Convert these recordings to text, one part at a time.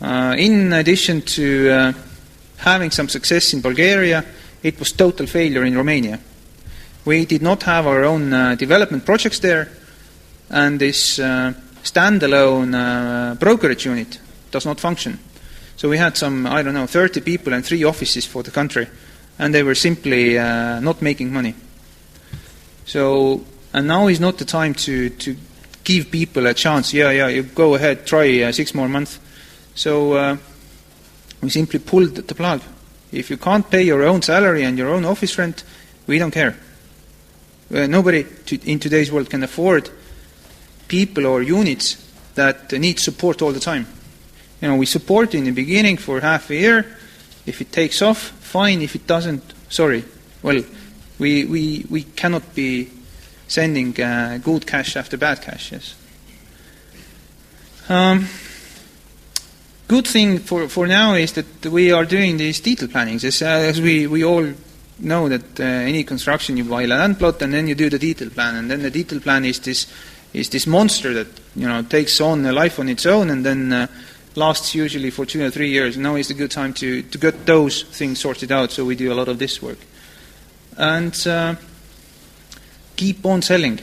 In addition to having some success in Bulgaria, it was total failure in Romania. We did not have our own development projects there, and this standalone brokerage unit does not function. So we had some, 30 people and 3 offices for the country, and they were simply not making money. So, and now is not the time to give people a chance. You go ahead, try 6 more months. So we simply pulled the plug. If you can't pay your own salary and your own office rent, we don't care. Nobody in today's world can afford people or units that need support all the time. We support in the beginning for half a year. If it takes off, fine. If it doesn't, sorry. Well, we cannot be sending good cash after bad cash, yes. Good thing for now is that we are doing these detail plannings. As we all know that any construction, you buy a land plot and then you do the detail plan, and then the detail plan is this monster that takes on a life on its own and then lasts usually for 2 or 3 years. Now is a good time to get those things sorted out, so we do a lot of this work. And keep on selling.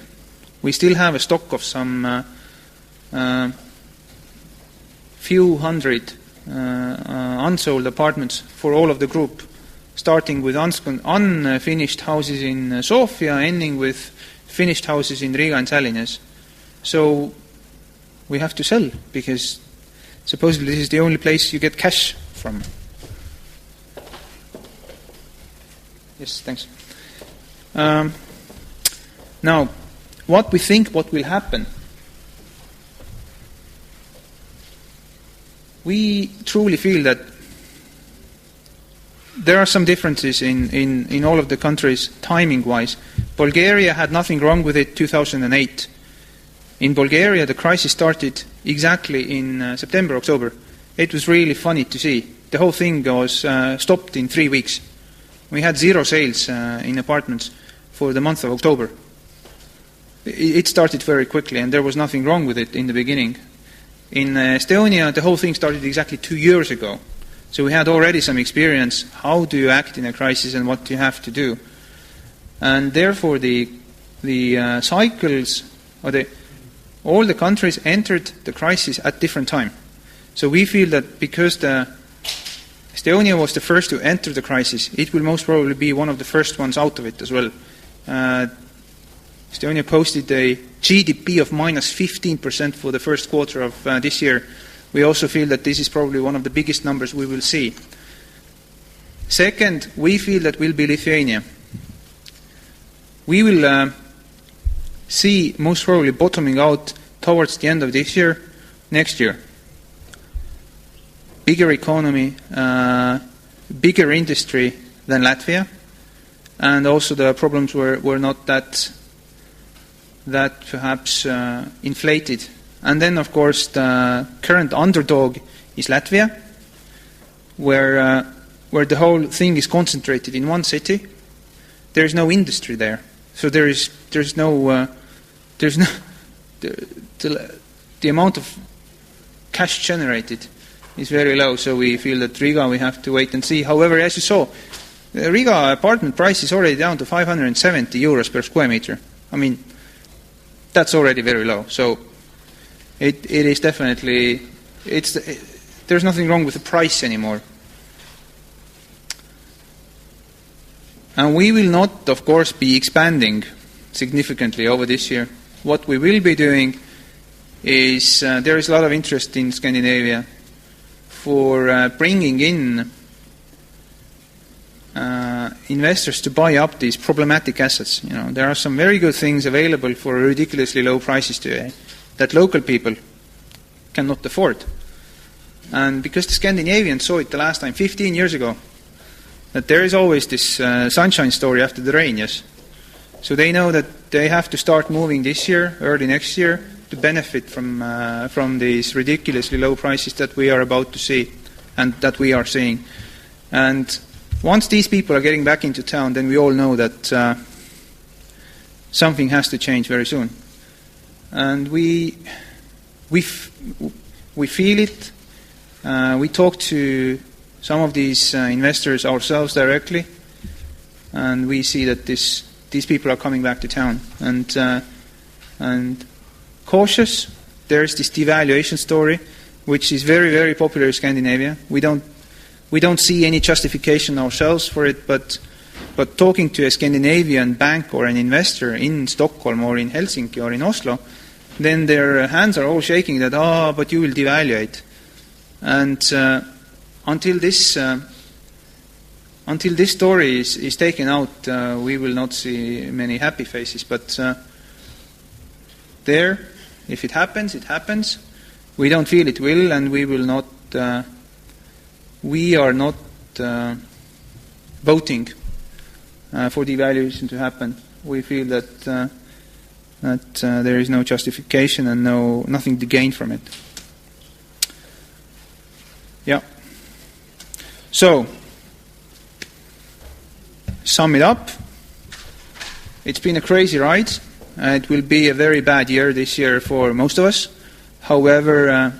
We still have a stock of some few hundred unsold apartments for all of the group, starting with unfinished houses in Sofia, ending with finished houses in Riga and Tallinnas. So we have to sell, because supposedly this is the only place you get cash from. Yes, thanks. Now, what we think what will happen. We truly feel that there are some differences in all of the countries timing-wise. Bulgaria had nothing wrong with it 2008. In Bulgaria, the crisis started exactly in September, October. It was really funny to see. The whole thing was stopped in 3 weeks. We had 0 sales in apartments for the month of October. It started very quickly, and there was nothing wrong with it in the beginning. In Estonia, the whole thing started exactly 2 years ago. So we had already some experience. How do you act in a crisis and what do you have to do? And therefore, the cycles, or all the countries entered the crisis at different time. So we feel that because Estonia was the first to enter the crisis, it will most probably be one of the first ones out of it as well. Estonia posted a GDP of minus 15% for the first quarter of this year. We also feel that this is probably one of the biggest numbers we will see. Second, we feel that will be Lithuania. We will see most probably bottoming out towards the end of this year, next year. Bigger economy, bigger industry than Latvia, and also the problems were not that perhaps inflated. And then, of course, the current underdog is Latvia, where the whole thing is concentrated in one city. There is no industry there, so the amount of cash generated is very low. So we feel that Riga, we have to wait and see. However, as you saw, the Riga apartment price is already down to 570 euros per square meter. I mean, that's already very low. So it is definitely, there's nothing wrong with the price anymore. And we will not, of course, be expanding significantly over this year. What we will be doing is, there is a lot of interest in Scandinavia for bringing in investors to buy up these problematic assets. There are some very good things available for ridiculously low prices today that local people cannot afford. And because the Scandinavians saw it the last time, 15 years ago, that there is always this sunshine story after the rain, yes. So they know that they have to start moving this year, early next year, to benefit from these ridiculously low prices that we are about to see and that we are seeing. And once these people are getting back into town, then we all know that something has to change very soon. And we feel it We talked to some of these investors ourselves directly, and we see that these people are coming back to town. And cautious, there's this devaluation story, which is very, very popular in Scandinavia. We don't see any justification ourselves for it, but talking to a Scandinavian bank or an investor in Stockholm or in Helsinki or in Oslo, then their hands are all shaking that, but you will devaluate. And until this story is taken out, we will not see many happy faces. But if it happens, it happens. We don't feel it will, and we will not. We are not voting for devaluation to happen. We feel that there is no justification and nothing to gain from it. Yeah. So, sum it up. It's been a crazy ride. It will be a very bad year this year for most of us. However,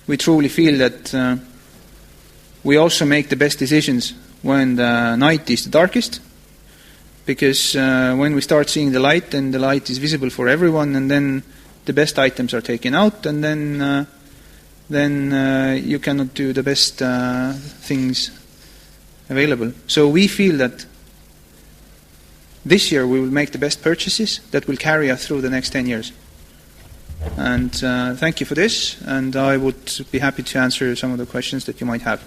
we truly feel that we also make the best decisions when the night is the darkest, because when we start seeing the light, then the light is visible for everyone, and then the best items are taken out, and then you cannot do the best things available. So we feel that this year we will make the best purchases that will carry us through the next 10 years. And thank you for this, and I would be happy to answer some of the questions that you might have.